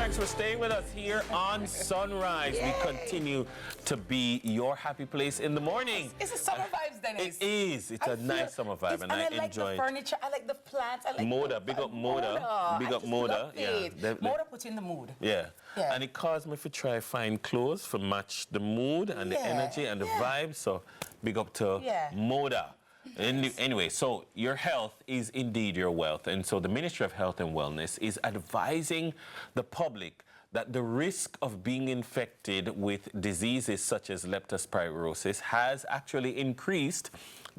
Thanks for staying with us here on Sunrise. Yay. We continue to be your happy place in the morning. It's a summer vibes, Dennis. It is. It's a nice summer vibe, and I like enjoy the furniture. I like the plants. I like Moda. Big up Moda. Big up Moda. Yeah. Moda put in the mood. Yeah. Yeah. And it caused me to try find clothes to match the mood and the energy and the vibe. So big up to Moda. Anyway, so your health is indeed your wealth. And so the Ministry of Health and Wellness is advising the public that the risk of being infected with diseases such as leptospirosis has actually increased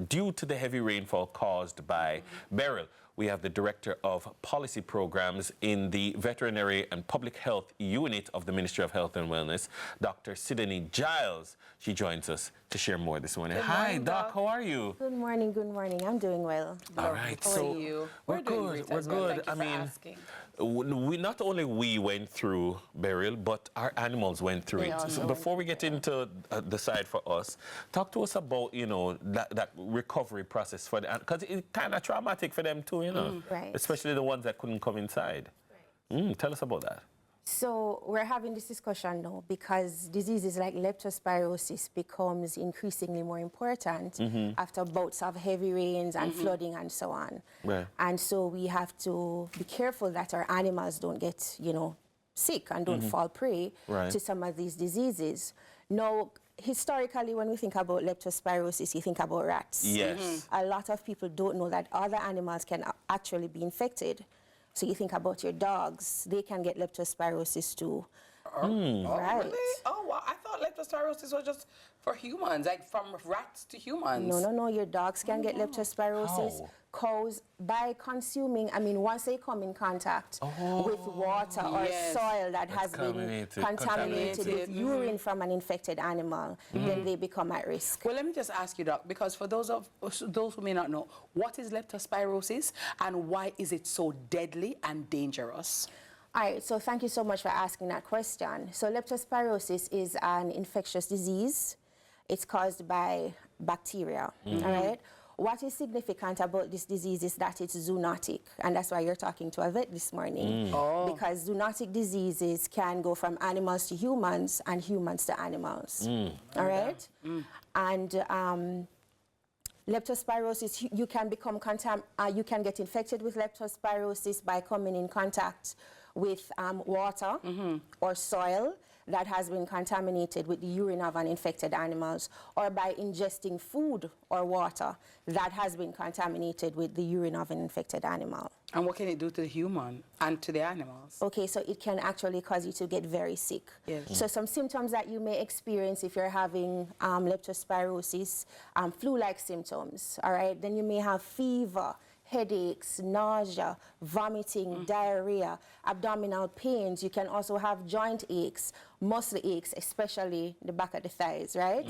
due to the heavy rainfall caused by Beryl. We have the Director of Policy Programs in the Veterinary and Public Health Unit of the Ministry of Health and Wellness, Dr. Sydonnie Gyles. She joins us to share more this morning. Hi, Doc. How are you? Good morning, good morning. I'm doing well. All right. How are you? We're good. We're good. I mean, we not only we went through Beryl, but our animals went through it. So before we get into the side for us, talk to us about, you know, that recovery process for them, because it's kind of traumatic for them too, you know, especially the ones that couldn't come inside. Tell us about that. So we're having this discussion now because diseases like leptospirosis becomes increasingly more important after bouts of heavy rains and flooding and so on. Right. And so we have to be careful that our animals don't get, you know, sick and don't fall prey to some of these diseases. Now, historically, when we think about leptospirosis, you think about rats. Yes. A lot of people don't know that other animals can actually be infected. So you think about your dogs, they can get leptospirosis too. Oh, really? Oh, wow. I thought leptospirosis was just for humans, like from rats to humans. No, no, no. Your dogs can get leptospirosis. How? Cows, by consuming, I mean, once they come in contact with water or soil that has been contaminated with urine from an infected animal, then they become at risk. Well, let me just ask you, Doc, because for those who may not know, what is leptospirosis and why is it so deadly and dangerous? All right, so thank you so much for asking that question. So leptospirosis is an infectious disease. It's caused by bacteria, all right? What is significant about this disease is that it's zoonotic, and that's why you're talking to a vet this morning. Because zoonotic diseases can go from animals to humans and humans to animals, all right? And leptospirosis, you can become you can get infected with leptospirosis by coming in contact with water or soil that has been contaminated with the urine of an infected animals, or by ingesting food or water that has been contaminated with the urine of an infected animal. And what can it do to the human and to the animals? Okay, so it can actually cause you to get very sick. Yes. So some symptoms that you may experience if you're having leptospirosis, flu-like symptoms, all right? Then you may have fever, headaches, nausea, vomiting, diarrhea, abdominal pains. You can also have joint aches, muscle aches, especially the back of the thighs, right?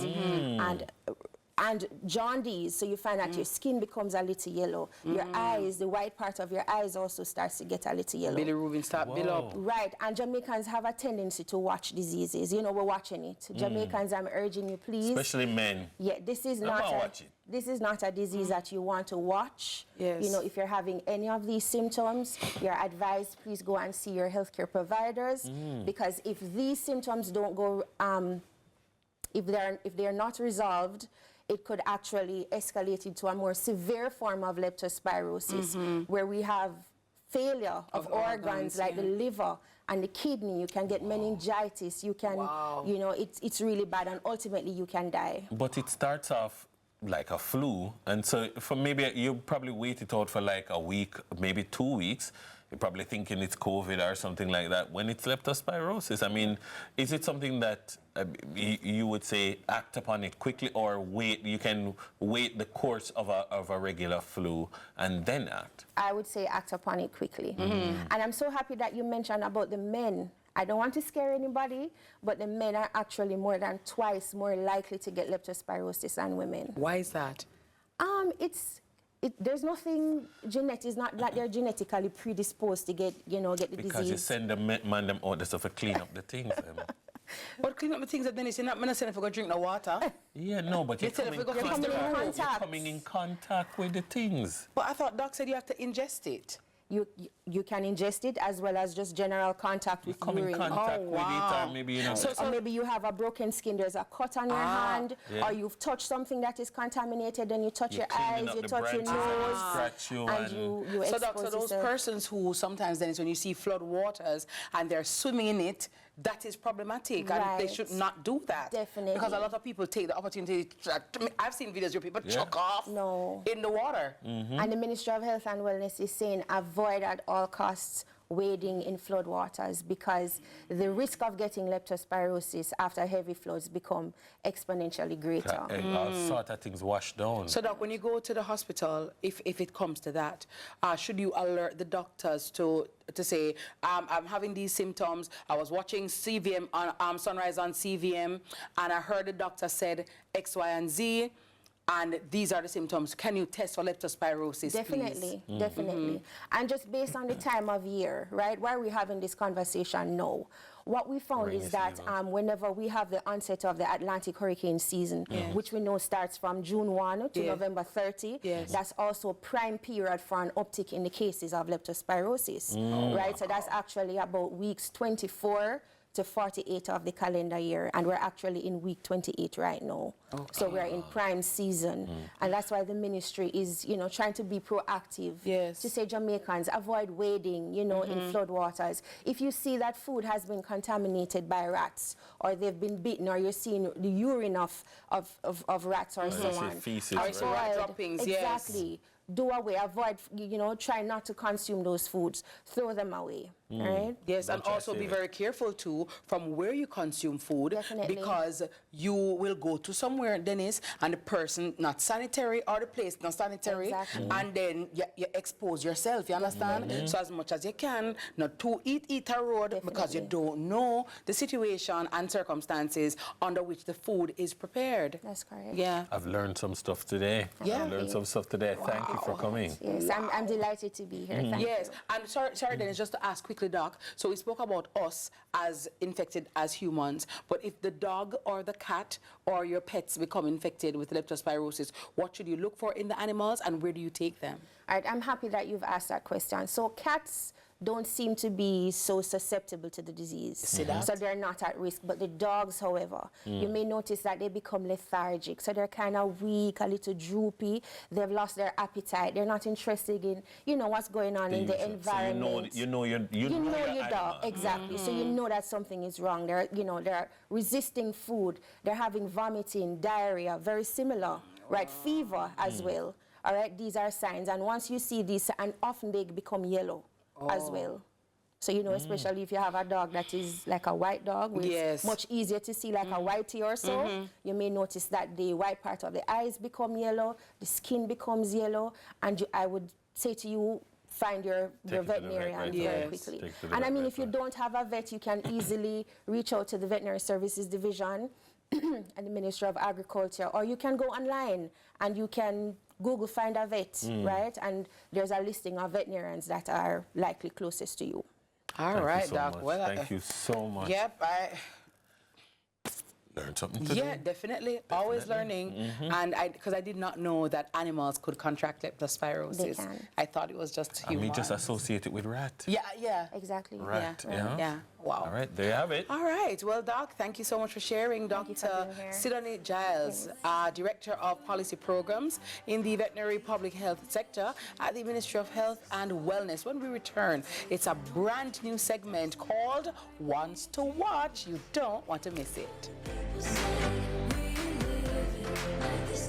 And jaundice, so you find that your skin becomes a little yellow. Your eyes, the white part of your eyes also starts to get a little yellow. Bilirubin start build up. Right, and Jamaicans have a tendency to watch diseases. You know, we're watching it. Jamaicans, I'm urging you, please. Especially men. Yeah, this is not a disease that you want to watch. Yes. You know, if you're having any of these symptoms, you're advised, please go and see your healthcare providers, because if these symptoms don't go, if they're not resolved, it could actually escalate into a more severe form of leptospirosis, where we have failure of organs like the liver and the kidney. You can get meningitis. You can, you know, it's really bad, and ultimately you can die. But it starts off like a flu, and so for maybe you probably wait it out for like a week, maybe 2 weeks. You're probably thinking it's COVID or something like that. When it's leptospirosis, I mean, is it something that you would say act upon it quickly, or wait? You can wait the course of a regular flu and then act. I would say act upon it quickly. And I'm so happy that you mentioned about the men. I don't want to scare anybody, but the men are actually more than twice more likely to get leptospirosis than women. Why is that? There's nothing genetic. It's not that they're genetically predisposed to get the disease. Because you send the man them out to clean up the things. But clean up the things that Dennis, you're not going to send if we go drink the water. Yeah, no, but you're coming in contact with the things. But I thought Doc said you have to ingest it. you can ingest it as well as just general contact with come in urine. contact with it, or maybe, you know. Or maybe you have a broken skin, there's a cut on your hand, or you've touched something that is contaminated, then you touch your eyes, you touch your nose, scratch you, and you So, expose doctor, those yourself. persons who sometimes then when you see flood waters and they're swimming in it, that is problematic, and they should not do that. Definitely. Because a lot of people take the opportunity. I've seen videos where people chuck off in the water. And the Ministry of Health and Wellness is saying avoid at all costs wading in flood waters, because the risk of getting leptospirosis after heavy floods become exponentially greater. All sort of things washed down. So, Doc, when you go to the hospital, if it comes to that, should you alert the doctors to say, I'm having these symptoms, I was watching CVM on Sunrise on CVM, and I heard the doctor said X, Y, and Z, and these are the symptoms. Can you test for leptospirosis, Definitely, please? definitely. And just based on the time of year, right, why are we having this conversation now? What we found is that whenever we have the onset of the Atlantic hurricane season, which we know starts from June 1 to November 30, that's also a prime period for an uptick in the cases of leptospirosis, right? So that's actually about weeks 24 to 48 of the calendar year, and we're actually in week 28 right now. So we're in prime season, and that's why the ministry is, you know, trying to be proactive to say, Jamaicans, avoid wading, you know, in flood waters. If you see that food has been contaminated by rats, or they've been bitten, or you're seeing the urine of rats or so on, feces, rat droppings, exactly. Do away, avoid, you know, try not to consume those foods, throw them away, right? Yes, and also be very careful too from where you consume food. Definitely. Because you will go to somewhere, Dennis, and the person not sanitary, or the place not sanitary, and then you expose yourself, you understand? So as much as you can, not to eat a road, because you don't know the situation and circumstances under which the food is prepared. That's correct. Yeah. I've learned some stuff today. Yeah. I've learned some stuff today. Thank you for coming. Yes, I'm delighted to be here. Thank you. And sorry, Dennis, just to ask quickly, Doc. So we spoke about us as infected as humans, but if the dog or the cat or your pets become infected with leptospirosis, what should you look for in the animals, and where do you take them? All right, I'm happy that you've asked that question. So cats don't seem to be so susceptible to the disease. See that? So they're not at risk. But the dogs, however, you may notice that they become lethargic. So they're kind of weak, a little droopy. They've lost their appetite. They're not interested in, you know, what's going on in the environment. So you know your dog, exactly. So you know that something is wrong. They're, you know, they're resisting food. They're having vomiting, diarrhea, very similar, right? Fever as well. All right, these are signs. And once you see these, and often they become yellow as well. So, you know, especially if you have a dog that is like a white dog, which is much easier to see, like a whitey or so, you may notice that the white part of the eyes become yellow, the skin becomes yellow, and I would say to you, find your veterinarian very quickly. And I mean, if you don't have a vet, you can easily reach out to the Veterinary Services Division and the Ministry of Agriculture, or you can go online and you can Google find a vet, right? And there's a listing of veterinarians that are likely closest to you. All right, Doc. Well, thank you so much. Yep, learned something today. Yeah, definitely. Always learning. And because I did not know that animals could contract leptospirosis. They can. I thought it was just humans. I mean, just associate it with rat. Yeah. Exactly. Rat, Yeah. Wow. All right, there you have it. All right. Well, Doc, thank you so much for sharing. Dr. Sydonnie Gyles, Director of Policy Programs in the Veterinary Public Health Sector at the Ministry of Health and Wellness. When we return, it's a brand new segment called Wants to Watch. You don't want to miss it. We live like this.